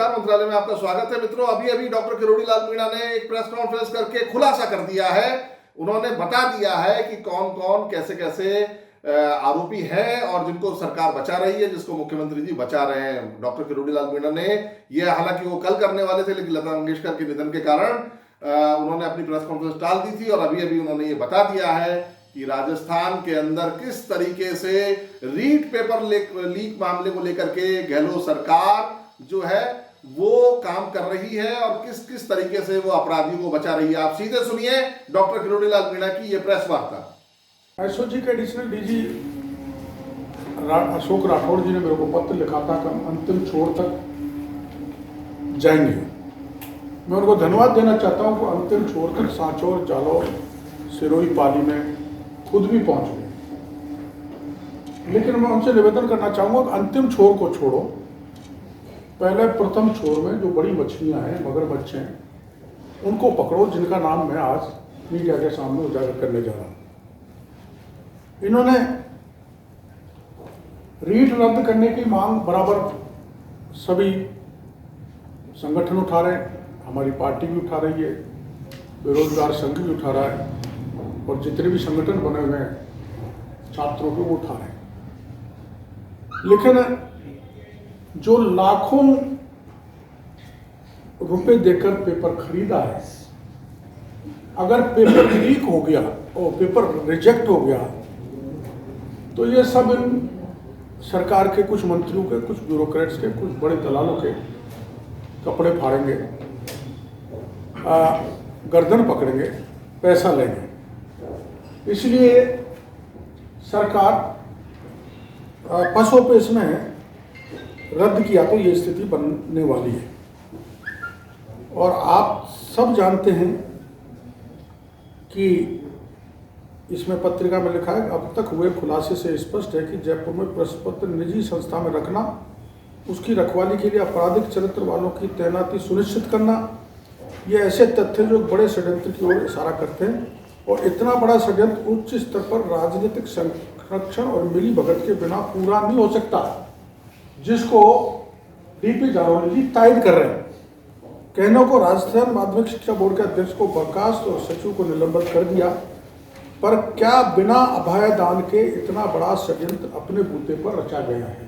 नमस्कार, मंत्रालय में आपका स्वागत है। मित्रों, अभी अभी डॉक्टर किरोड़ी लाल मीणा ने एक प्रेस कॉन्फ्रेंस करके खुलासा कर दिया है। उन्होंने बता दिया है कि कौन कौन कैसे कैसे आरोपी हैं और जिनको सरकार बचा रही है, जिसको मुख्यमंत्री जी बचा रहे हैं। डॉक्टर किरोड़ी लाल मीणा ने यह, हालांकि वो कल करने वाले थे, लेकिन लता मंगेशकर के निधन के कारण उन्होंने अपनी प्रेस कॉन्फ्रेंस टाल दी थी और अभी अभी उन्होंने ये बता दिया है कि राजस्थान के अंदर किस तरीके से रीट पेपर लीक मामले को लेकर के गहलोत सरकार जो है वो काम कर रही है और किस किस तरीके से वो अपराधियों को बचा रही है। आप सीधे सुनिए डॉक्टर किरोड़ी लाल मीणा की ये प्रेस वार्ता। एसओजी के एडिशनल डीजी अशोक राठौड़ जी ने मेरे को पत्र लिखा था कि हम अंतिम छोर तक जाएंगे। मैं उनको धन्यवाद देना चाहता हूं कि अंतिम छोर तक सांचौर, जालौर, सिरोही, पाली में खुद भी पहुंच गए। लेकिन मैं उनसे निवेदन करना चाहूंगा कि अंतिम छोर को छोड़ो, पहले प्रथम छोर में जो बड़ी मछलियां हैं, मगरमच्छ हैं, उनको पकड़ो, जिनका नाम मैं आज मीडिया के सामने उजागर करने जा रहा हूं। इन्होंने रीट रद्द करने की मांग बराबर सभी संगठन उठा रहे हैं, हमारी पार्टी भी उठा रही है, बेरोजगार संघ भी उठा रहा है और जितने भी संगठन बने हुए हैं छात्रों के वो उठा रहे हैं। लेकिन जो लाखों रुपए देकर पेपर खरीदा है, अगर पेपर लीक हो गया और पेपर रिजेक्ट हो गया तो ये सब इन सरकार के कुछ मंत्रियों के, कुछ ब्यूरोक्रेट्स के, कुछ बड़े दलालों के कपड़े फाड़ेंगे, गर्दन पकड़ेंगे, पैसा लेंगे। इसलिए सरकार पसोपेश में रद्द किया तो ये स्थिति बनने वाली है। और आप सब जानते हैं कि इसमें पत्रिका में लिखा है, अब तक हुए खुलासे से स्पष्ट है कि जयपुर में प्रश्न पत्र निजी संस्था में रखना, उसकी रखवाली के लिए आपराधिक चरित्र वालों की तैनाती सुनिश्चित करना, ये ऐसे तथ्य जो बड़े षड्यंत्र की ओर इशारा करते हैं। और इतना बड़ा षड्यंत्र उच्च स्तर पर राजनीतिक संरक्षण और मिली भगत के बिना पूरा नहीं हो सकता, जिसको डीपी जारौली जी तायद कर रहे हैं। कहने को राजस्थान माध्यमिक शिक्षा बोर्ड के अध्यक्ष को बर्खास्त और सचिव को निलंबित कर दिया, पर क्या बिना अभयदान के इतना बड़ा षड्यंत्र अपने बूते पर रचा गया है?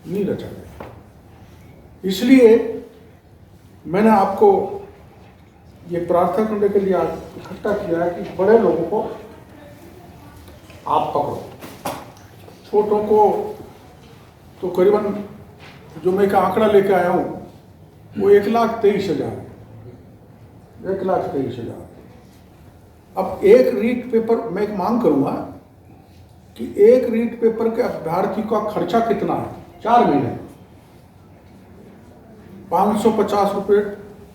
नहीं रचा गया। इसलिए मैंने आपको ये प्रार्थना करने के लिए आज इकट्ठा किया है कि बड़े लोगों को आप पकड़ो, छोटों को तो करीबन जो मैं एक आंकड़ा लेके आया हूं वो 1,23,000 1,23,000। अब एक रीट पेपर, मैं एक मांग करूंगा कि एक रीट पेपर के अभ्यर्थी का खर्चा कितना है? 4 महीने 550 रुपये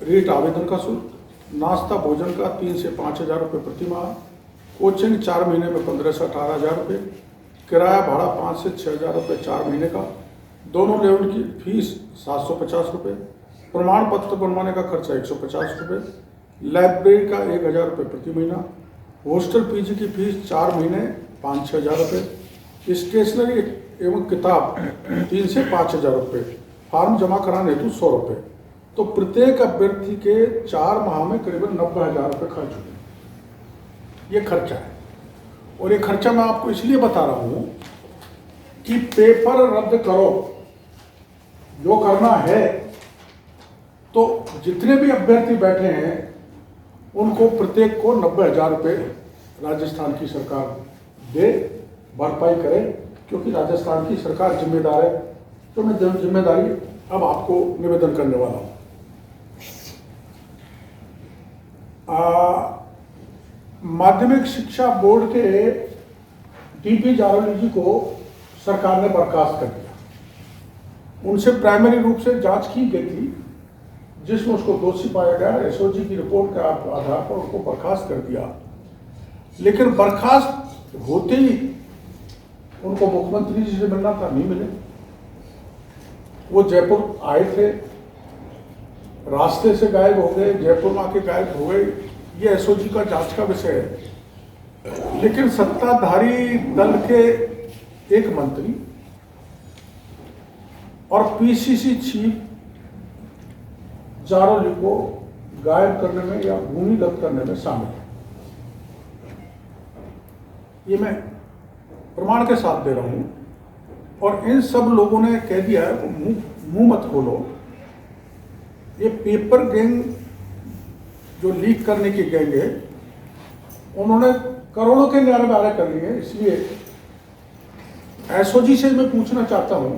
रीट आवेदन का शुल्क, नाश्ता भोजन का 3 से 5,000 रुपये प्रति माह, कोचिंग 4 महीने में 15 से 18,000 रुपये, किराया भाड़ा 5 से 6,000 रुपये 4 महीने का, दोनों लेवल की फीस 750 रुपये, प्रमाण पत्र बनवाने का खर्चा 150 रुपये, लाइब्रेरी का 1,000 रुपये प्रति महीना, हॉस्टल पीजी की फीस 4 महीने 5-6 हज़ार रुपये, स्टेशनरी एवं किताब 3 से 5,000 रुपये, फॉर्म जमा कराने हेतु 100 रुपये। तो प्रत्येक अभ्यर्थी के 4 माह में करीबन 90,000 रुपये खर्च हुए। ये खर्चा है। और ये खर्चा मैं आपको इसलिए बता रहा हूं कि पेपर रद्द करो, जो करना है, तो जितने भी अभ्यर्थी बैठे हैं उनको प्रत्येक को 90,000 रुपये राजस्थान की सरकार दे, भरपाई करे, क्योंकि राजस्थान की सरकार जिम्मेदार है। तो मैं जिम्मेदारी अब आपको निवेदन करने वाला हूं। माध्यमिक शिक्षा बोर्ड के डीपी जारौली जी को सरकार ने बर्खास्त कर दिया। उनसे प्राइमरी रूप से जांच की गई थी, जिसमें उसको दोषी पाया गया। एसओजी की रिपोर्ट के आधार पर उनको बर्खास्त कर दिया। लेकिन बर्खास्त होते ही उनको मुख्यमंत्री जी से मिलना था, नहीं मिले। वो जयपुर आए थे, रास्ते से गायब हो गए, जयपुर में आके गायब हो गए। ये एसओजी का जांच का विषय है। लेकिन सत्ताधारी दल के एक मंत्री और पीसीसी चीफ जारौली को गायब करने में या भूमिगत करने में शामिल है। ये मैं प्रमाण के साथ दे रहा हूं। और इन सब लोगों ने कह दिया है वो मुंह मत खोलो। ये पेपर गैंग जो लीक करने की गैंग है, उन्होंने करोड़ों के न्यारे कर लिए। इसलिए एसओजी से मैं पूछना चाहता हूं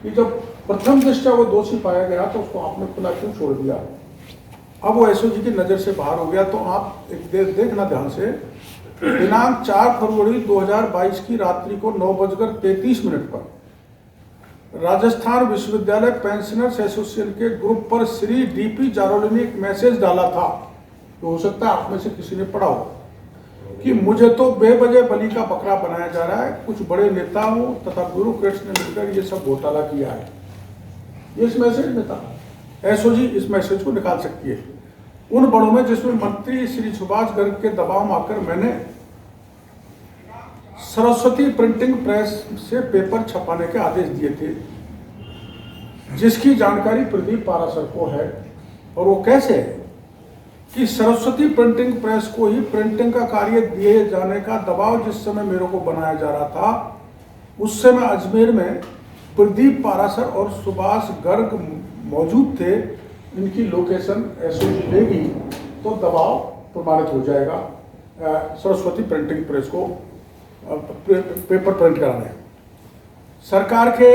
कि जब प्रथम दृष्टया वो दोषी पाया गया तो उसको आपने खुला क्यों छोड़ दिया? अब वो एसओजी की नज़र से बाहर हो गया। तो आप एक देखना ध्यान से, दिनांक 4 फरवरी 2022 की रात्रि को 9:33 पर राजस्थान विश्वविद्यालय पेंशनर्स एसोसिएशन के ग्रुप पर श्री डीपी जारौली ने एक मैसेज डाला था, तो हो सकता है आप में से किसी ने पढ़ा हो, कि मुझे तो बेवजह बलि का बकरा बनाया जा रहा है। कुछ बड़े नेताओं तथा ब्यूरोक्रेट्स ने मिलकर ये सब घोटाला किया है। ये इस मैसेज में था। एसओजी इस मैसेज को निकाल सकती है। उन बड़ों में जिसमें मंत्री श्री सुभाष गर्ग के दबाव में आकर मैंने सरस्वती प्रिंटिंग प्रेस से पेपर छपाने के आदेश दिए थे, जिसकी जानकारी प्रदीप पाराशर को है। और वो कैसे है कि सरस्वती प्रिंटिंग प्रेस को ही प्रिंटिंग का कार्य दिए जाने का दबाव जिस समय मेरे को बनाया जा रहा था, उस समय अजमेर में प्रदीप पाराशर और सुभाष गर्ग मौजूद थे। इनकी लोकेशन एसओजी लेगी तो दबाव प्रमाणित हो जाएगा सरस्वती प्रिंटिंग प्रेस को पेपर प्रिंट कराने। सरकार के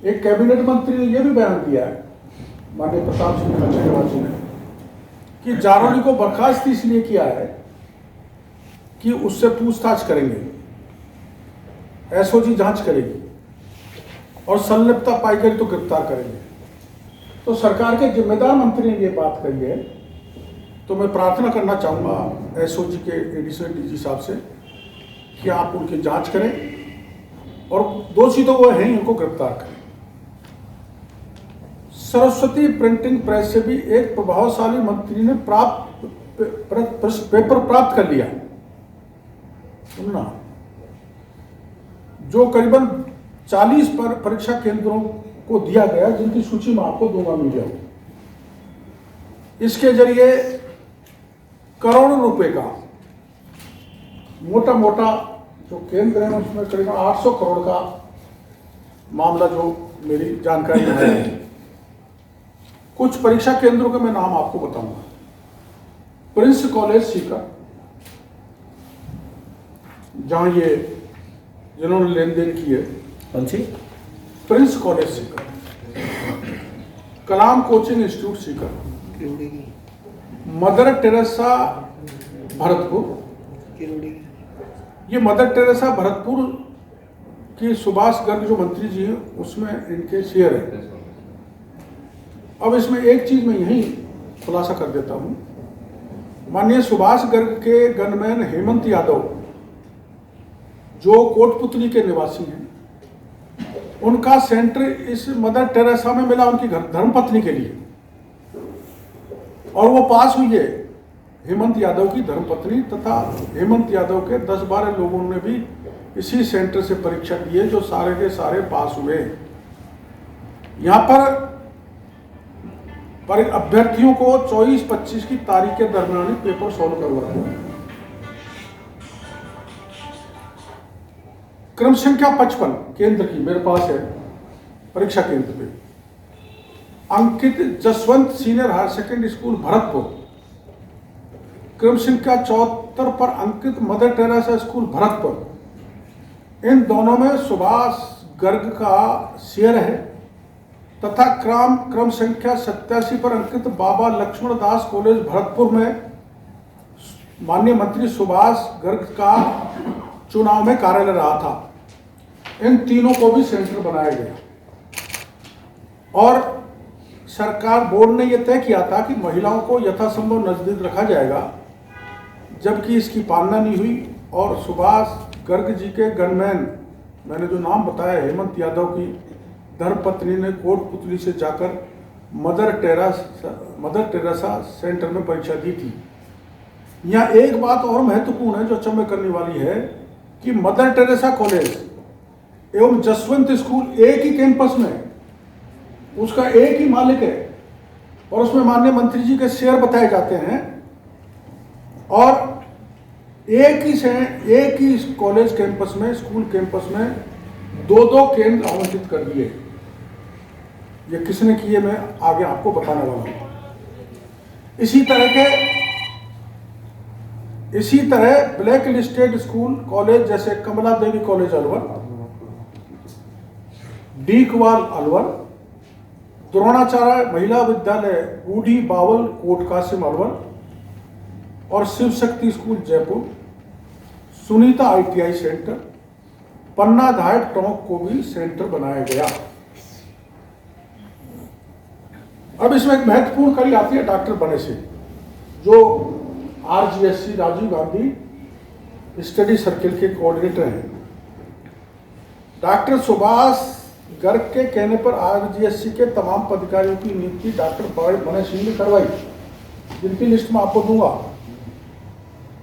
एक कैबिनेट मंत्री ने यह भी बयान दिया है, माननीय प्रताप सिंह खाचरियावाल जी ने, कि जारौली को बर्खास्त इसलिए किया है कि उससे पूछताछ करेंगे, एसओजी जांच करेगी और संलिप्तता पाई गई तो गिरफ्तार करेंगे। तो सरकार के जिम्मेदार मंत्री ने ये बात कही है। तो मैं प्रार्थना करना चाहूँगा एसओजी के एडिशनल डीजी साहब से कि आप उनकी जांच करें और दोषी तो वो हैं, इनको गिरफ्तार करें। सरस्वती प्रिंटिंग प्रेस से भी एक प्रभावशाली मंत्री ने पेपर प्राप्त कर लिया, सुनना, जो करीबन 40 परीक्षा केंद्रों को दिया गया, जिनकी सूची मैं आपको दूंगा मीडिया को। इसके जरिए करोड़ों रुपए का मोटा मोटा जो केंद्र है उसमें करीबन 800 करोड़ का मामला जो मेरी जानकारी में है। कुछ परीक्षा केंद्रों के मैं नाम आपको बताऊंगा। प्रिंस कॉलेज सीकर, जहां ये जिन्होंने लेन देन की है, कौन सी? Prince College Sikar, Kalam coaching institute Sikar, Mother Teresa Bharatpur. ये मदर टेरेसा भरतपुर की सुभाष गर्ग जो मंत्री जी हैं उसमें इनके शेयर है। अब इसमें एक चीज मैं यही खुलासा कर देता हूं। माननीय सुभाष गर्ग के गनमैन हेमंत यादव जो कोटपुतली के निवासी हैं, उनका सेंटर इस मदर टेरेसा में मिला उनकी धर्मपत्नी के लिए, और वो पास हुई है हेमंत यादव की धर्मपत्नी तथा हेमंत यादव के 10-12 लोगों ने भी इसी सेंटर से परीक्षा दी है, जो सारे के सारे पास हुए। यहाँ पर अभ्यर्थियों को 24-25 की तारीख के दरमियान ही पेपर सॉल्व करवाते हैं। क्रम संख्या 55 केंद्र की मेरे पास है परीक्षा केंद्र पे, Ankit Jaswant senior higher secondary school Bharatpur. क्रम संख्या 74 पर Ankit Mother Teresa school Bharatpur. इन दोनों में सुभाष गर्ग का शेयर है तथा क्रम संख्या 87 पर अंकित बाबा लक्ष्मण दास कॉलेज भरतपुर में माननीय मंत्री सुभाष गर्ग का चुनाव में कार्यालय रहा था। इन तीनों को भी सेंटर बनाया गया और सरकार बोर्ड ने यह तय किया था कि महिलाओं को यथासंभव नजदीक रखा जाएगा, जबकि इसकी पालना नहीं हुई। और सुभाष गर्ग जी के गनमैन, मैंने जो नाम बताया, हेमंत यादव की धर्मपत्नी ने कोटपुतली से जाकर मदर टेरेसा सेंटर में परीक्षा दी थी। यहाँ एक बात और महत्वपूर्ण है जो अचंभे करने वाली है कि मदर टेरेसा कॉलेज एवं जसवंत स्कूल एक ही कैंपस में, उसका एक ही मालिक है, और उसमें माननीय मंत्री जी के शेयर बताए जाते हैं, और एक ही कॉलेज कैंपस में, स्कूल कैंपस में 2-2 केंद्र आवंटित कर दिए। ये किसने किए मैं आगे आपको बताने वाला हूं। इसी तरह ब्लैक लिस्टेड स्कूल कॉलेज जैसे कमला देवी कॉलेज अलवर, डीकवाल अलवर, द्रोणाचार्य महिला विद्यालय बूढ़ी बावल कोट कासिम अलवर और Shiv Shakti school Jaipur, Sunita ITI centre, Panna धायक टोंक को भी सेंटर बनाया गया। अब इसमें एक महत्वपूर्ण कड़ी आती है डॉक्टर बने सिंह, जो RGSC Rajiv Gandhi study circle के कोऑर्डिनेटर हैं। डॉक्टर सुभाष गर्ग के कहने पर RGSC के तमाम पदाधिकारियों की नियुक्ति डॉक्टर बने सिंह ने करवाई, जिनकी लिस्ट मैं आपको दूंगा।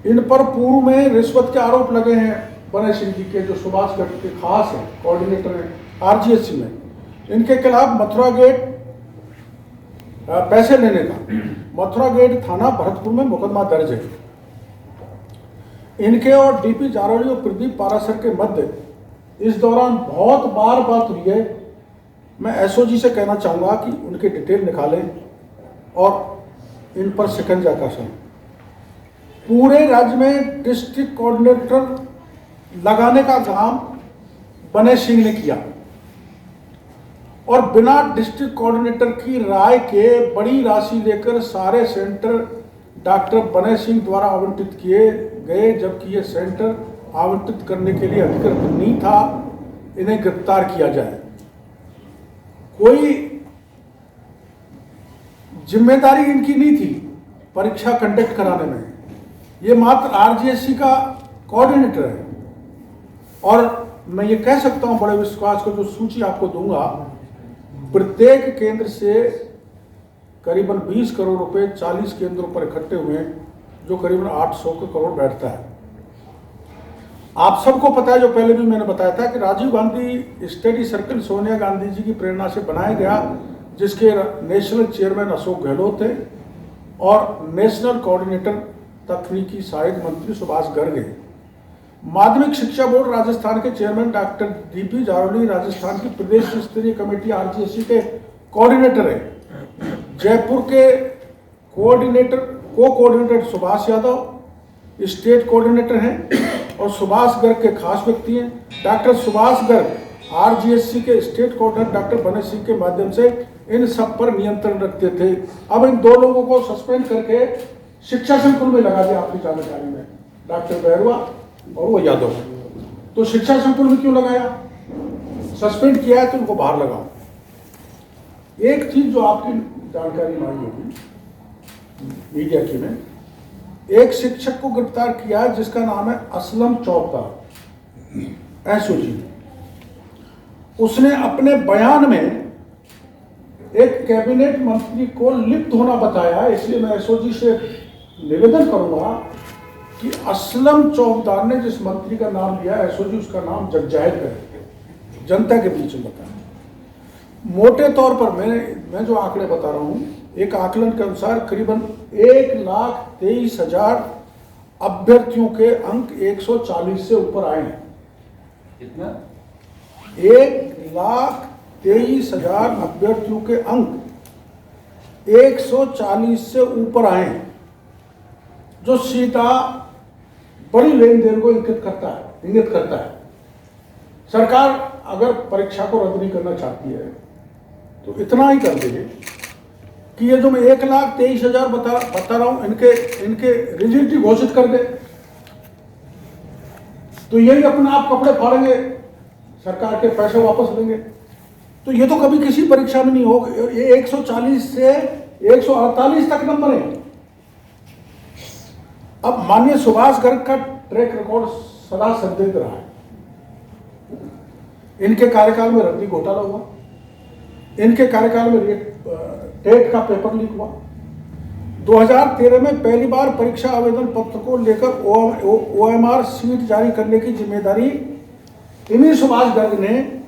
इन पर पूर्व में रिश्वत के आरोप लगे हैं बने सिंह जी के, जो सुभाष गर्ग के खास हैं, कोऑर्डिनेटर हैं RGSC में। इनके खिलाफ मथुरा गेट पैसे लेने का मथुरा गेट थाना भरतपुर में मुकदमा दर्ज है। इनके और DP जारौली और प्रदीप पारासर के मध्य इस दौरान बहुत बार बात हुई है। मैं SOG से कहना चाहूंगा कि उनके डिटेल निकालें और इन पर शिकंजा कसें। पूरे राज्य में डिस्ट्रिक्ट कोऑर्डिनेटर लगाने का काम बने सिंह ने किया और बिना डिस्ट्रिक्ट कोऑर्डिनेटर की राय के बड़ी राशि लेकर सारे सेंटर डॉक्टर बने सिंह द्वारा आवंटित किए गए, जबकि ये सेंटर आवंटित करने के लिए अधिकृत नहीं था। इन्हें गिरफ्तार किया जाए। कोई जिम्मेदारी इनकी नहीं थी परीक्षा कंडक्ट कराने में। ये मात्र RGSC का कोऑर्डिनेटर है और मैं ये कह सकता हूं बड़े विश्वास को, जो सूची आपको दूंगा, प्रत्येक केंद्र से करीबन 20 करोड़ रुपए 40 केंद्रों पर इकट्ठे हुए हैं, जो करीबन 800 करोड़ बैठता है। आप सबको पता है, जो पहले भी मैंने बताया था, कि राजीव गांधी स्टडी सर्किल सोनिया गांधी जी की प्रेरणा से बनाया गया, जिसके नेशनल चेयरमैन अशोक गहलोत थे और नेशनल कोऑर्डिनेटर तकनीकी सहायक मंत्री सुभाष गर्ग हैं। माध्यमिक शिक्षा बोर्ड राजस्थान के chairman doctor DP Jarauli Rajasthan की प्रदेश स्तरीय कमेटी RGSC के कोऑर्डिनेटर हैं। जयपुर के coordinator Subhash Yadav state coordinator हैं और सुभाष गर्ग के खास व्यक्ति हैं। डॉक्टर सुभाष गर्ग RGSC के स्टेट कोऑर्डिनेटर डॉक्टर बने सिंह के माध्यम से इन सब पर नियंत्रण रखते थे। अब इन 2 लोगों को सस्पेंड करके शिक्षा संकुल में लगा दिया। आपकी जानकारी में डॉक्टर बैरवा और वो यादव। तो शिक्षा संकुल में क्यों लगाया? सस्पेंड किया है तो उनको बाहर लगाओ। एक चीज जो आपकी जानकारी में आई होगी मीडिया की में, एक शिक्षक को गिरफ्तार किया है जिसका नाम है असलम चौबदार SOG। उसने अपने बयान में एक कैबिनेट मंत्री को लिप्त होना बताया। इसलिए मैं SOG से निवेदन करूंगा कि असलम चौबदार ने जिस मंत्री का नाम लिया SOG उसका नाम जगजाहिर करें, जनता के बीच में बताएं। मोटे तौर पर मैं जो आंकड़े बता रहा हूं, एक आकलन के अनुसार करीबन 1,23,000 अभ्यर्थियों के अंक 140 से ऊपर आए हैं। कितना? 1,23,000 अभ्यर्थियों के अंक 140 से ऊपर आए हैं, जो सीधा बड़ी लेन देन को इंगित करता है। सरकार अगर परीक्षा को रद्द नहीं करना चाहती है तो इतना ही कर देगी कि ये जो मैं 1,23,000 बता रहा हूं, इनके रिजल्ट ही घोषित कर दे, तो यही अपने आप कपड़े फाड़ेंगे, सरकार के पैसे वापस लेंगे। तो ये तो कभी किसी परीक्षा में नहीं होगा। ये 140 से 148 तक नंबर है। अब माननीय सुभाष गर्ग का ट्रैक रिकॉर्ड सदा संदिग्ध रहा है। इनके कार्यकाल में रद्दी घोटाला हुआ, इनके कार्यकाल में टेट का पेपर लीक हुआ। 2013 में पहली बार परीक्षा आवेदन पत्र को लेकर OMR सीट जारी करने की जिम्मेदारी इन्हीं सुभाष गर्ग ने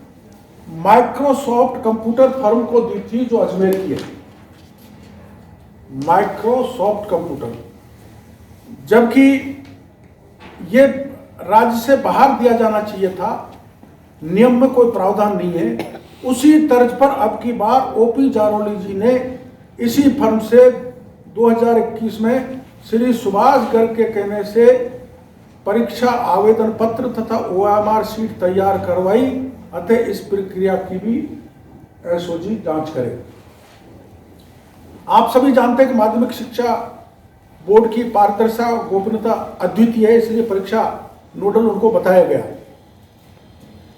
माइक्रोसॉफ्ट कंप्यूटर फर्म को दी थी, जो अजमेर की है। माइक्रोसॉफ्ट कंप्यूटर, जबकि ये राज्य से बाहर दिया जाना चाहिए था, नियम में कोई प्रावधान नहीं है। उसी तर्ज पर अब की बार ओपी जारौली जी ने इसी फर्म से 2021 में श्री सुभाष गर्ग के कहने से परीक्षा आवेदन पत्र तथा OMR शीट तैयार करवाई, अतः इस प्रक्रिया की भी एसओजी जांच करे। आप सभी जानते हैं कि माध्यमिक शिक्षा बोर्ड की पारदर्शिता और गोपनीयता अद्वितीय है, इसलिए परीक्षा नोडल उनको बताया गया।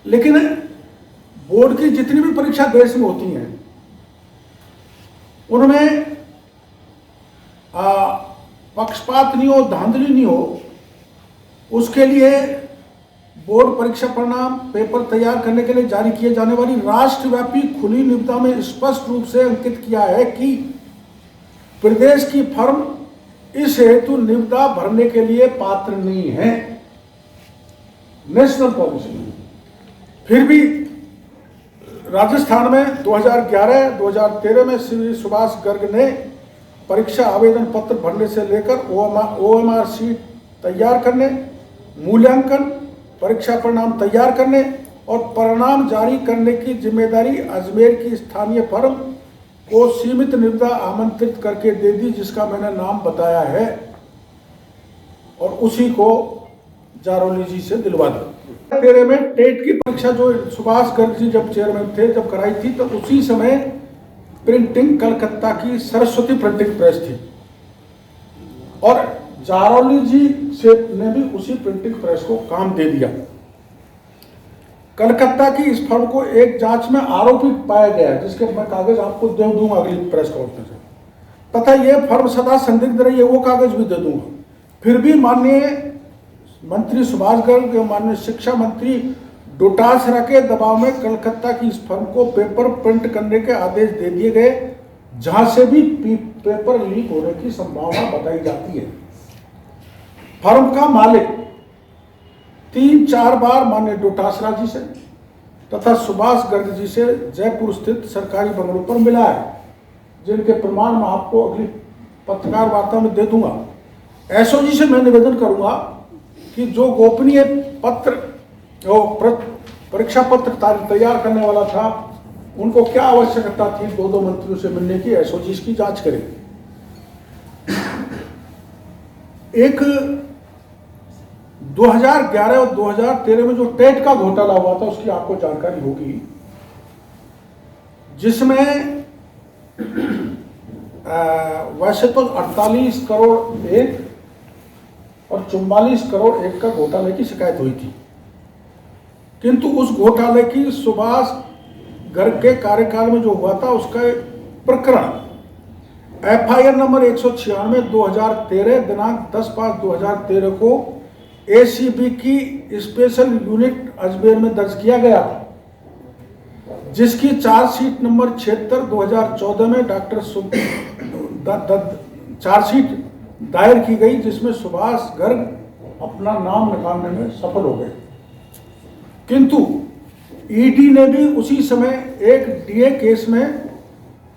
लेकिन बोर्ड की जितनी भी परीक्षा देश में होती हैं उनमें पक्षपात नहीं हो, धांधली नहीं हो, उसके लिए बोर्ड परीक्षा परिणाम पेपर तैयार करने के लिए जारी किए जाने वाली राष्ट्रव्यापी खुली निविदा में स्पष्ट रूप से अंकित किया है कि प्रदेश की फर्म इस हेतु निविदा भरने के लिए पात्र नहीं है। National policy. फिर भी राजस्थान में 2011-2013 में श्री सुभाष गर्ग ने परीक्षा आवेदन पत्र भरने से लेकर OMR शीट तैयार करने, मूल्यांकन, परीक्षा परिणाम तैयार करने और परिणाम जारी करने की जिम्मेदारी अजमेर की स्थानीय फर्म को सीमित निविदा आमंत्रित करके दे दी, जिसका मैंने नाम बताया है, और उसी को जारौली जी से दिलवा दी। 2013 में टेट की परीक्षा जो सुभाष गर्ग जी जब चेयरमैन थे, जब कराई थी, तो उसी समय प्रिंटिंग कलकत्ता की सरस्वती प्रिंटिंग प्रेस थी और जारौली जी से ने भी उसी प्रिंटिंग प्रेस को काम दे दिया। कलकत्ता की इस फर्म को एक जांच में आरोपी पाया गया, जिसके मैं कागज आपको दे दूंगा अगली प्रेस कॉन्फ्रेंस में, तथा यह फर्म सदा संदिग्ध रही है, वो कागज भी दे दूंगा। फिर भी माननीय मंत्री सुभाष गर्ग एवं माननीय शिक्षा मंत्री डोटासरा के दबाव में कलकत्ता की इस फर्म को पेपर प्रिंट करने के आदेश दे दिए गए, जहां से भी पेपर लीक होने की संभावना बताई जाती है। फर्म का मालिक 3-4 बार माननीय डोटासरा जी से तथा सुभाष गर्ग जी से जयपुर स्थित सरकारी बंगलों पर मिला है, जिनके प्रमाण मैं आपको अगली पत्रकार वार्ता में दे दूंगा। एसओजी से मैं निवेदन करूंगा कि जो गोपनीय पत्र परीक्षा पत्र तैयार करने वाला था, उनको क्या आवश्यकता थी 2 मंत्रियों से मिलने की, एसओजी इसकी जांच करें। एक 2011 और 2013 में जो टेट का घोटाला हुआ था, उसकी आपको जानकारी होगी, जिसमें वैसे तो 48 करोड़ 1 और 44 करोड़ 1 का घोटाले की शिकायत हुई थी, किंतु उस घोटाले की सुभाष गर्ग के कार्यकाल में जो हुआ था, उसका प्रकरण FIR नंबर 196/2013 दिनांक 10/5/2013 को ACB की स्पेशल यूनिट अजमेर में दर्ज किया गया था, जिसकी चार्जशीट नंबर 76/2014 में चार्जशीट दायर की गई, जिसमें सुभाष गर्ग अपना नाम निकालने में सफल हो गए। किंतु ईडी ने भी उसी समय एक DA केस में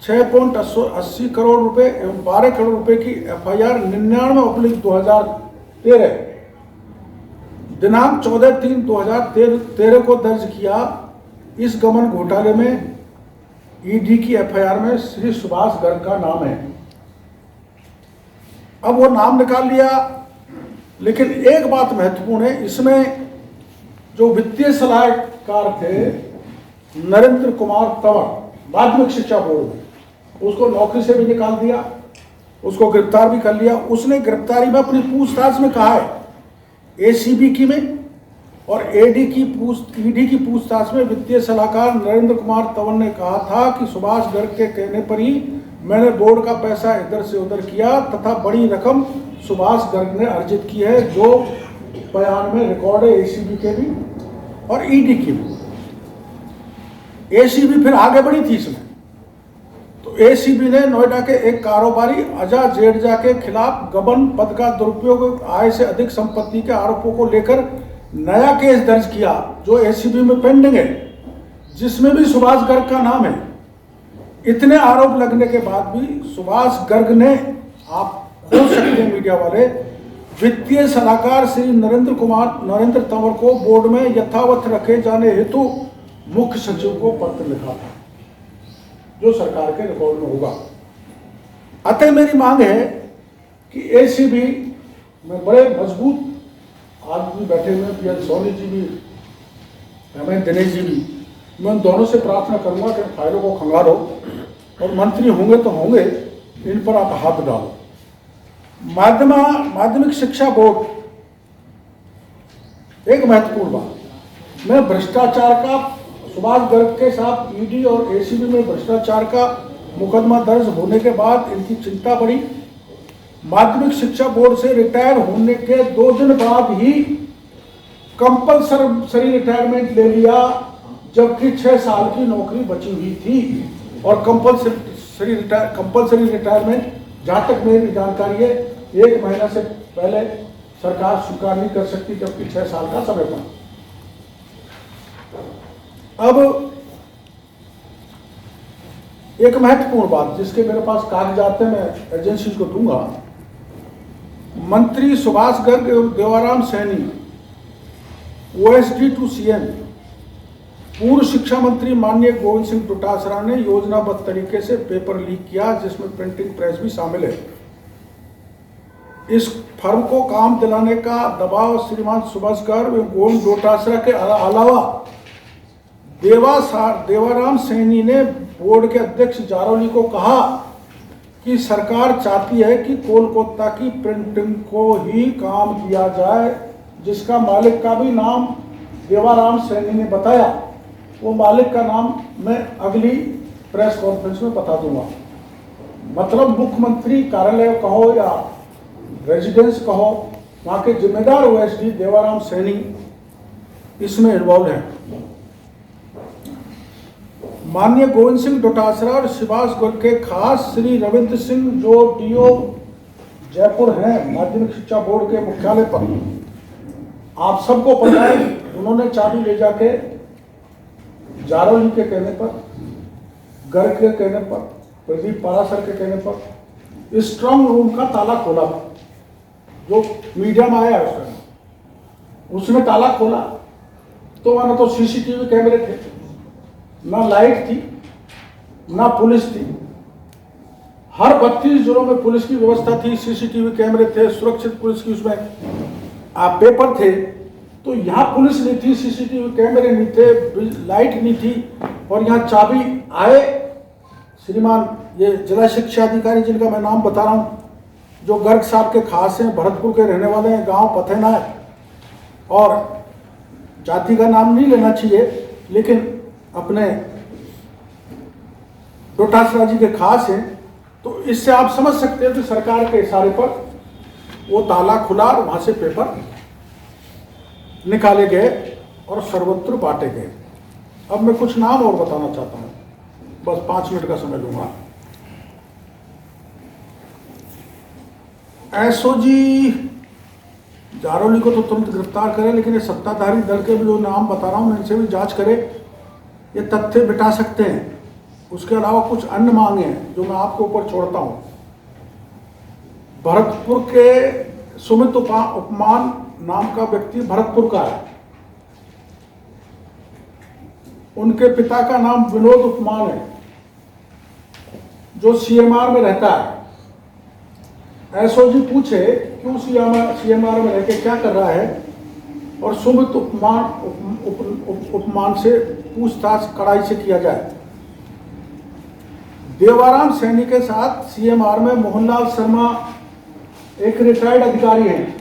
6.80 करोड़ रुपए एवं 12 करोड़ रुपए की FIR 99/2013 दिनांक 14/3/2013 को दर्ज किया। इस गबन घोटाले में ईडी की FIR में श्री सुभाष गर्ग का नाम है। अब वो नाम निकाल लिया, लेकिन एक बात महत्वपूर्ण है, इसमें जो वित्तीय सलाहकार थे नरेंद्र कुमार तंवर माध्यमिक शिक्षा बोर्ड में, उसको नौकरी से भी निकाल दिया, उसको गिरफ्तार भी कर लिया। उसने गिरफ्तारी में अपनी पूछताछ में कहा है, ACB की में और ईडी की पूछताछ में वित्तीय सलाहकार नरेंद्र कुमार तंवर ने कहा था कि सुभाष गर्ग के कहने पर ही मैंने बोर्ड का पैसा इधर से उधर किया तथा बड़ी रकम सुभाष गर्ग ने अर्जित की है, जो बयान में रिकॉर्ड है ACB के भी और ईडी की भी। ACB फिर आगे बढ़ी थी इसमें, तो ACB ने नोएडा के एक कारोबारी अजय जेडजा के खिलाफ गबन, पद का दुरुपयोग, आय से अधिक संपत्ति के आरोपों को लेकर नया केस दर्ज किया, जो ACB में पेंडिंग है, जिसमें भी सुभाष गर्ग का नाम है। इतने आरोप लगने के बाद भी सुभाष गर्ग ने, आप खोल सकते हैं मीडिया वाले, वित्तीय सलाहकार श्री नरेंद्र तंवर को बोर्ड में यथावत रखे जाने हेतु मुख्य सचिव को पत्र लिखा था, जो सरकार के रिकॉर्ड में होगा। अतः मेरी मांग है कि एसीबी में बड़े मजबूत आदमी बैठे हुए, पीएल सोनी जी भी, हेमंत दिनेश जी भी, मैं उन दोनों से प्रार्थना करूंगा कि फाइलों को खंगालो और मंत्री होंगे तो होंगे, इन पर आप हाथ डालो। माध्यमिक शिक्षा बोर्ड, एक महत्वपूर्ण बात, मैं भ्रष्टाचार का, सुभाष गर्ग के साथ ईडी और एसीबी में भ्रष्टाचार का मुकदमा दर्ज होने के बाद इनकी चिंता बढ़ी। माध्यमिक शिक्षा बोर्ड से रिटायर होने के 2 दिन बाद ही कंपल्सरी रिटायरमेंट ले लिया, जबकि 6 साल की नौकरी बची हुई थी। और कंपल्सरी रिटायरमेंट, जहां तक मेरी जानकारी है, 1 महीना से पहले सरकार स्वीकार नहीं कर सकती, जबकि 6 साल का समय था। अब एक महत्वपूर्ण बात, जिसके मेरे पास कागजात है, मैं एजेंसी को दूंगा। मंत्री सुभाष गर्ग एवं Devaram Saini, OSD to CM, पूर्व शिक्षा मंत्री माननीय गोविंद सिंह डोटासरा ने योजनाबद्ध तरीके से पेपर लीक किया, जिसमें प्रिंटिंग प्रेस भी शामिल है। इस फर्म को काम दिलाने का दबाव श्रीमान सुभाष गर्ग एवं गोविंद डोटासरा के अलावा देवाराम सैनी ने बोर्ड के अध्यक्ष जारौली को कहा कि सरकार चाहती है कि कोलकाता की प्रिंटिंग को ही काम दिया जाए, जिसका मालिक का भी नाम देवाराम सैनी ने बताया। वो मालिक का नाम मैं अगली प्रेस कॉन्फ्रेंस में बता दूंगा। मतलब मुख्यमंत्री कार्यालय कहो या रेजिडेंस कहो, वहाँ के जिम्मेदार ओएसडी देवाराम सैनी इसमें इन्वॉल्व है। माननीय गोविंद सिंह डोटासरा और सुभाष गर्ग के खास श्री रविंद्र सिंह, जो डीओ जयपुर हैं माध्यमिक शिक्षा बोर्ड के मुख्यालय पर, आप सबको पता है, उन्होंने चाबी ले जाके जारौली के कहने पर, गर्ग के कहने पर, प्रदीप पारासर के कहने पर स्ट्रांग रूम का ताला खोला, जो मीडिया में आया उसने ताला खोला। तो वहां तो सीसीटीवी कैमरे थे, ना लाइट थी, ना पुलिस थी। हर 32 जिलों में पुलिस की व्यवस्था थी, सीसीटीवी कैमरे थे, सुरक्षित पुलिस की उसमें पेपर थे। तो यहाँ पुलिस नहीं थी, सीसीटीवी कैमरे नहीं थे, लाइट नहीं थी, और यहाँ चाबी आए श्रीमान ये जिला शिक्षा अधिकारी जिनका मैं नाम बता रहा हूँ, जो गर्ग साहब के खास हैं, भरतपुर के रहने वाले हैं, गांव पथेना है, और जाति का नाम नहीं लेना चाहिए, लेकिन अपने डोटासरा जी के खास हैं। तो इससे आप समझ सकते हैं कि सरकार के इशारे पर वो ताला खुला और वहां से पेपर निकाले गए और सर्वत्र बांटे गए। अब मैं कुछ नाम और बताना चाहता हूं, बस 5 मिनट का समय लूंगा। एसओजी जारौली को तो तुरंत गिरफ्तार करें, लेकिन ये सत्ताधारी दल के भी जो नाम बता रहा हूं, मैं इनसे भी जांच करें, ये तथ्य बिठा सकते हैं। उसके अलावा कुछ अन्य मांगे हैं जो मैं आपके ऊपर छोड़ता हूं। भरतपुर के सुमित उपमान नाम का व्यक्ति भरतपुर का है, उनके पिता का नाम विनोद उपमान है, जो सीएमआर में रहता है। एसओजी पूछे क्यों सीएमआर में रहकर क्या कर रहा है, और सुमित उपमान से पूछताछ कड़ाई से किया जाए। देवाराम सैनी के साथ सीएमआर में मोहनलाल शर्मा एक रिटायर्ड अधिकारी हैं,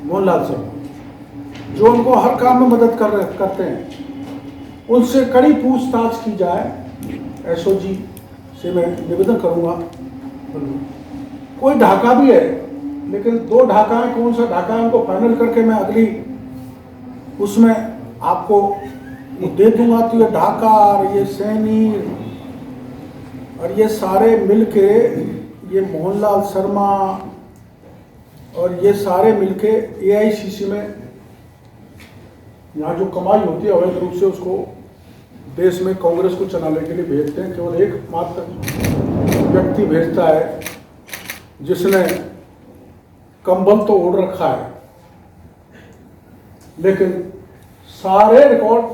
मोहनलाल शर्मा, जो उनको हर काम में मदद करते हैं। उनसे कड़ी पूछताछ की जाए, एसओजी से मैं निवेदन करूंगा। कोई ढाका भी है, लेकिन 2 ढाका है, कौन सा ढाका है उनको फाइनल करके मैं अगली उसमें आपको दे दूंगा। तो ये ढाका और ये सैनी और ये सारे मिलके, ये मोहनलाल शर्मा और ये सारे मिलके एआईसीसी में यहाँ जो कमाई होती है अवैध रूप से उसको देश में कांग्रेस को चलाने के लिए भेजते हैं, केवल एक मात्र व्यक्ति भेजता है जिसने कंबल तो ओढ़ रखा है, लेकिन सारे रिकॉर्ड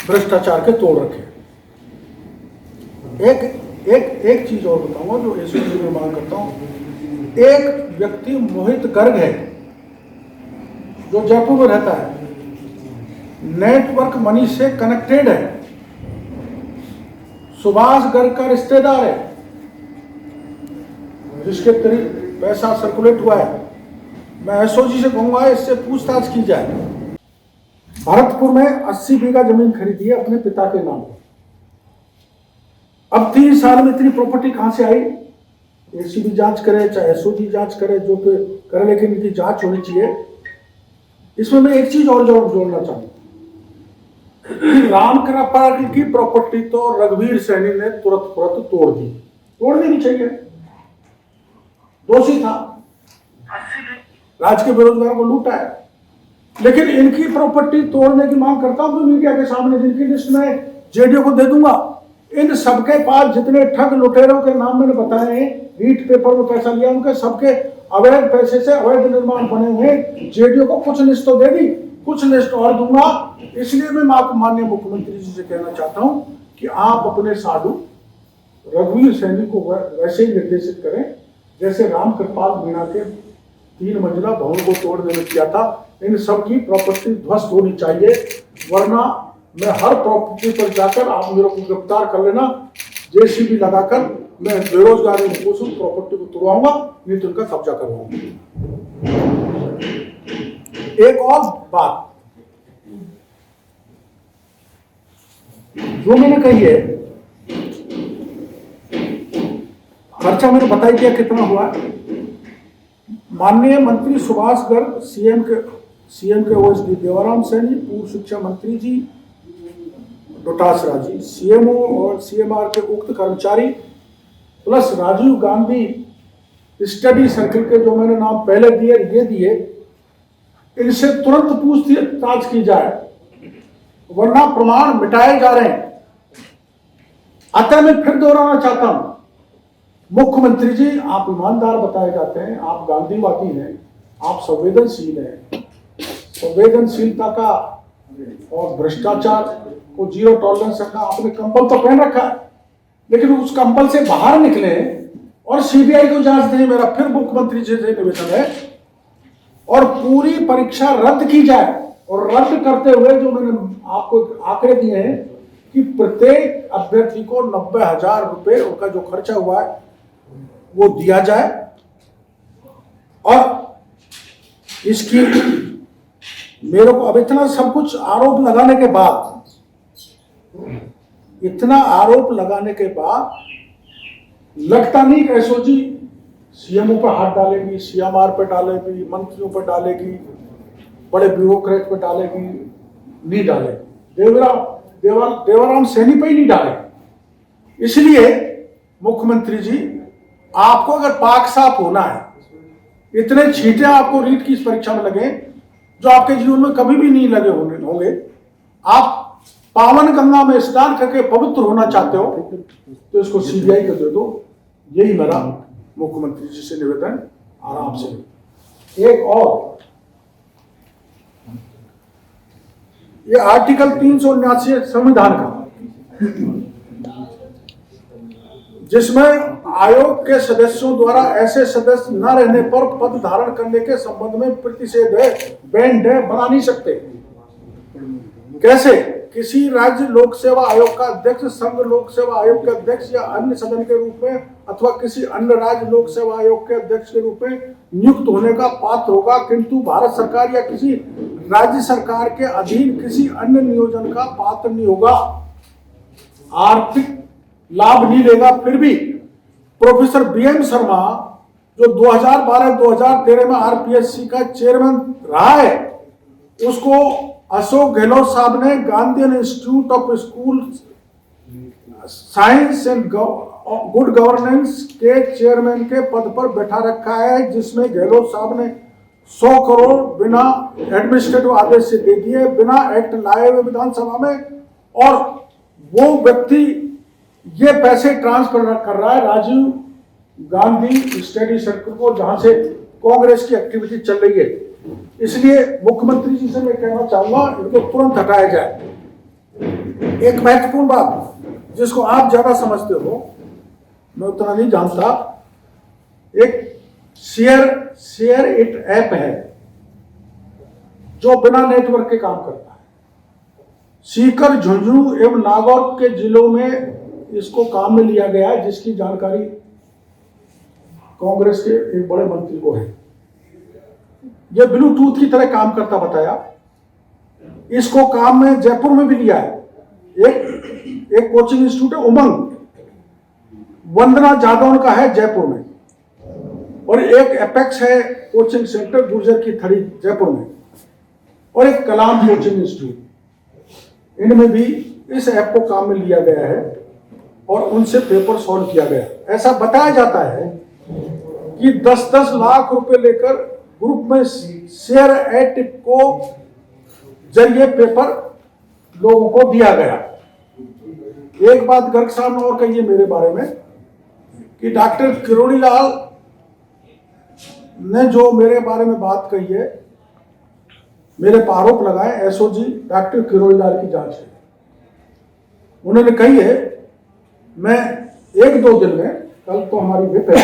भ्रष्टाचार के तोड़ रखे। एक चीज और बताऊंगा जो एसओजी में मांग करता हूं। एक व्यक्ति मोहित गर्ग है जो जयपुर में रहता है, नेटवर्क मनी से कनेक्टेड है, सुभाष गर्ग का रिश्तेदार है, जिसके करीब पैसा सर्कुलेट हुआ है। मैं एसओजी से कहूंगा इससे पूछताछ की जाए। भरतपुर में 80 बीघा जमीन खरीदी है अपने पिता के नाम पर। अब 3 साल में इतनी प्रॉपर्टी कहां से आई? एसीबी जांच करे चाहे एसओजी जांच करे, जो करे, लेकिन इनकी जांच होनी चाहिए। इसमें मैं एक चीज और जोड़ना चाहूंगा। राम कृपाल की प्रॉपर्टी तो रघुवीर सैनी ने तुरंत तोड़ दी, तोड़नी भी चाहिए, दोषी था, राज्य के बेरोजगारों को लूटा है। लेकिन इनकी प्रॉपर्टी तोड़ने की मांग करता हूं, तो मीडिया के सामने जिनकी लिस्ट में जेडीओ को दे दूंगा। इन सबके पास जितने ठग लुटेरों के नाम मैंने बताए हैं, रीट पेपर में पैसा लिया, उनके सबके अवैध पैसे से अवैध निर्माण बने हुए। जेडीओ को कुछ लिस्ट तो दे दी, कुछ लिस्ट और दूंगा। इसलिए मैं माननीय मुख्यमंत्री जी से कहना चाहता हूं कि आप अपने साधु रघुवीर सैनी को वैसे ही निर्देशित करें जैसे राम कृपाल मीणा के 3 मंजिला भवन को तोड़ने में किया था। इन सब की प्रॉपर्टी ध्वस्त होनी चाहिए, वरना मैं हर प्रॉपर्टी पर जाकर आप मेरे को गिरफ्तार कर लेना, जेसीबी लगाकर मैं बेरोजगारी घोषित प्रॉपर्टी को तोड़वाऊंगा, नहीं तो उनका कब्जा करवाऊंगा। एक और बात जो मैंने कही है, खर्चा मैंने बता दिया कितना हुआ। माननीय मंत्री सुभाष गर्ग, सीएम के ओएसडी देवाराम सैनी, पूर्व शिक्षा मंत्री जी डोटासरा जी, सीएमओ और सीएमआर के उक्त कर्मचारी, plus Rajiv Gandhi study circle के जो मैंने नाम पहले दिए, ये दिए, इनसे तुरंत पूछताछ की जाए, वरना प्रमाण मिटाए जा रहे हैं। अतः मैं फिर दोहराना चाहता हूं, मुख्यमंत्री जी आप ईमानदार बताए जाते हैं, आप गांधीवादी हैं, आप संवेदनशील हैं, संवेदनशीलता का और भ्रष्टाचार को जीरो टॉलरेंस रखा। आपने कंबल तो पहन रखा है, लेकिन उस कंबल से बाहर निकले और सीबीआई को जांच दें। मेरा फिर मुख्यमंत्री जी से निवेदन है, और पूरी परीक्षा रद्द की जाए। और रद्द करते हुए जो मैंने आपको आंकड़े दिए हैं कि प्रत्येक अभ्यर्थी को 90,000 रुपए उनका जो खर्चा हुआ है वो दिया जाए। और इसकी मेरे को अब इतना सब कुछ आरोप लगाने के बाद, इतना आरोप लगाने के बाद लगता नहीं कि एसओजी सीएमओ पर हाथ डालेगी, सीएमआर पर डालेगी, मंत्रियों पर डालेगी, बड़े ब्यूरोक्रेट पर डालेगी, नहीं डालेगी। देवाराम सैनी पर ही नहीं डालेगी। इसलिए मुख्यमंत्री जी, आपको अगर पाक साफ होना है, इतने छींटे आपको रीट की इस परीक्षा में लगे जो आपके जीवन में कभी भी नहीं लगे होंगे, आप पावन गंगा में स्नान करके पवित्र होना चाहते हो, तो इसको सीबीआई को दे दो। यही मेरा मुख्यमंत्री जी से निवेदन, आराम से। एक और, ये आर्टिकल 379 संविधान का, जिसमें आयोग के सदस्यों द्वारा ऐसे सदस्य न रहने पर पद धारण करने के संबंध में प्रतिषेध है, बैंड है, बना नहीं सकते। कैसे? किसी राज्य लोक सेवा आयोग का अध्यक्ष संघ लोक सेवा आयोग के अध्यक्ष या अन्य सदन के रूप में अथवा किसी अन्य राज्य लोक सेवा आयोग के अध्यक्ष के रूप में नियुक्त होने का पात्र होगा, किंतु भारत सरकार या किसी राज्य सरकार के अधीन किसी अन्य नियोजन का पात्र नहीं होगा, आर्थिक लाभ नहीं लेगा। फिर भी प्रोफेसर बीएम शर्मा जो 2012-2013 में आरपीएससी का चेयरमैन रहा है, उसको अशोक गहलोत साहब ने Gandhi institute of school science and good governance के चेयरमैन के पद पर बैठा रखा है, जिसमें गहलोत साहब ने 100 करोड़ बिना एडमिनिस्ट्रेटिव आदेश से दे दिए, बिना एक्ट लाए हुए विधानसभा में, और वो व्यक्ति ये पैसे ट्रांसफर कर रहा है राजीव गांधी स्टडी सर्कल को, जहां से कांग्रेस की एक्टिविटी चल रही है। इसलिए मुख्यमंत्री जी से मैं कहना चाहूंगा, इनको तुरंत हटाया जाए। एक महत्वपूर्ण बात जिसको आप ज्यादा समझते हो, मैं उतना नहीं जानता, एक शेयर इट ऐप है जो बिना नेटवर्क के काम करता है। सीकर, झुंझुनू एवं नागौर के जिलों में इसको काम में लिया गया है, जिसकी जानकारी कांग्रेस के एक बड़े मंत्री को है। यह ब्लूटूथ की तरह काम करता बताया। इसको काम में जयपुर में भी लिया है। एक कोचिंग इंस्टीट्यूट है उमंग, वंदना जादौन का है जयपुर में, और एक एपेक्स है कोचिंग सेंटर गुर्जर की थड़ी जयपुर में, और एक कलाम कोचिंग इंस्टीट्यूट। इनमें भी इस ऐप को काम में लिया गया है और उनसे पेपर सॉल्व किया गया। ऐसा बताया जाता है कि 10-10 लाख रुपए लेकर ग्रुप में शेयर ऐप को जरिए पेपर लोगों को दिया गया। एक बात गर्ग साहब ने और कही है मेरे बारे में कि डॉक्टर किरोड़ी लाल ने जो मेरे बारे में बात कही है, मेरे पर आरोप लगाए, एसओजी डॉक्टर किरोड़ी लाल की जांच है। उन्होंने कही है मैं 1-2 दिन में, कल तो हमारी विप है,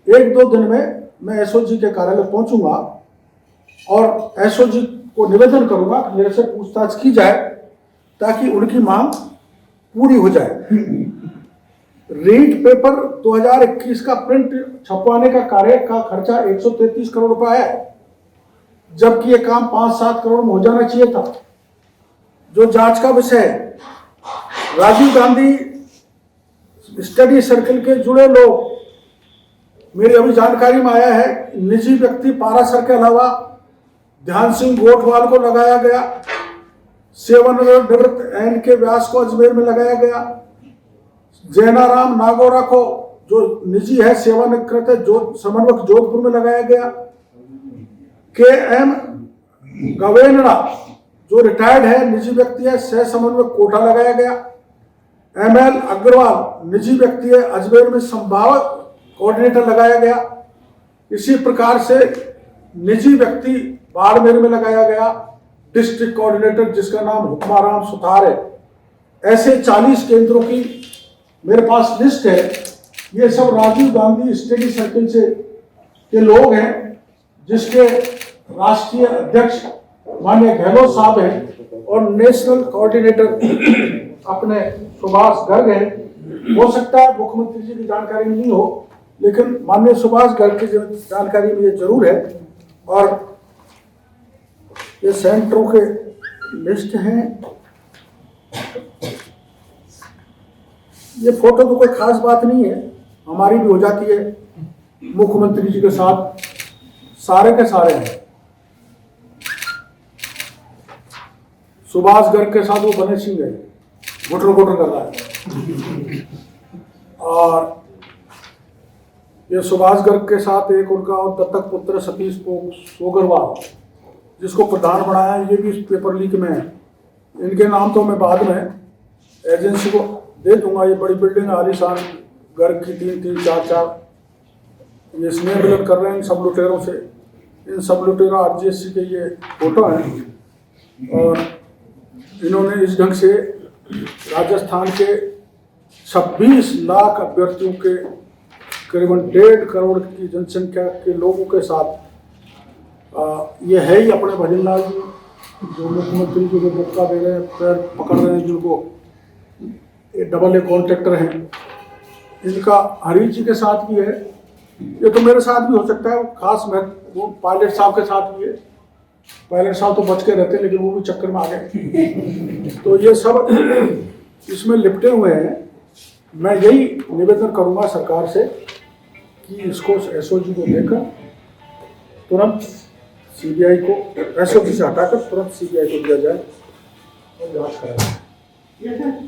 1-2 दिन में मैं एसओजी के कार्यालय पहुंचूंगा और एसओजी को निवेदन करूंगा कि मेरे से पूछताछ की जाए ताकि उनकी मांग पूरी हो जाए। रीट पेपर 2021 का प्रिंट छपवाने का कार्य का खर्चा 133 करोड़ रुपया है, जबकि ये काम 5-7 करोड़ में हो जाना चाहिए था। जो जांच का विषय है, राजीव गांधी स्टडी सर्कल के जुड़े लोग, मेरी अभी जानकारी में आया है, निजी व्यक्ति पारासर के अलावा ध्यान सिंह गोठवाल को लगाया गया, सेवानिवृत्त एन के व्यास को अजमेर में लगाया गया, जैनाराम नागौरा को जो निजी है सेवानिवृत्त है जो समन्वयक जोधपुर में लगाया गया, के एम गवेनड़ा जो रिटायर्ड है निजी व्यक्ति है सह समन्वयक कोटा लगाया गया, ML अग्रवाल निजी व्यक्ति है अजमेर में संभावक कोऑर्डिनेटर लगाया गया। इसी प्रकार से निजी व्यक्ति बाड़मेर में लगाया गया डिस्ट्रिक्ट कोऑर्डिनेटर जिसका नाम हुक्माराम सुतार है। ऐसे 40 केंद्रों की मेरे पास लिस्ट है। ये सब राजीव गांधी स्टडी सर्कल से के लोग हैं, जिसके राष्ट्रीय अध्यक्ष माननीय गहलोत साहब हैं और नेशनल कोऑर्डिनेटर अपने सुभाष गर्ग हैं। हो सकता है मुख्यमंत्री जी की जानकारी में नहीं हो, लेकिन माननीय सुभाष गर्ग की जानकारी में ये जरूर है। और ये सेंटरों के लिस्ट हैं। ये फोटो तो कोई खास बात नहीं है, हमारी भी हो जाती है। मुख्यमंत्री जी के साथ सारे के सारे हैं। सुभाष गर्ग के साथ वो बने सिंह है, घुटर घुटर कर रहा है। और ये सुभाष गर्ग के साथ एक उनका और दत्तक पुत्र सतीश सोगरवाल जिसको प्रधान बनाया, ये भी इस पेपर लीक में है। इनके नाम तो मैं बाद में एजेंसी को दे दूंगा। ये बड़ी बिल्डिंग आलीशान गर्ग की 3-3, 4-4 ये स्नेह मिलन कर रहे हैं इन सब लुटेरों से। इन सब लुटेरों RGSC के ये फोटो हैं और इन्होंने इस ढंग से राजस्थान के 26 लाख अभ्यर्थियों के करीबन 1.5 करोड़ की जनसंख्या के लोगों के साथ ये है ही अपने भजनलाल जी जो मुख्यमंत्री जी को धक्का दे रहे हैं, पैर पकड़ रहे हैं, जिनको ये डबल ए कॉन्ट्रैक्टर हैं। इनका हरीश जी के साथ भी है। ये तो मेरे साथ भी हो सकता है, खास मैं वो पायलट साहब के साथ भी है। पायलट साहब तो बच के रहते हैं, लेकिन वो भी चक्कर में आ गए। तो ये सब इसमें लिपटे हुए हैं। मैं यही निवेदन करूंगा सरकार से कि इसको एसओजी को लेकर तुरंत CBI को, एसओजी से हटाकर तुरंत CBI को दिया जाए और जांच कराया जाए।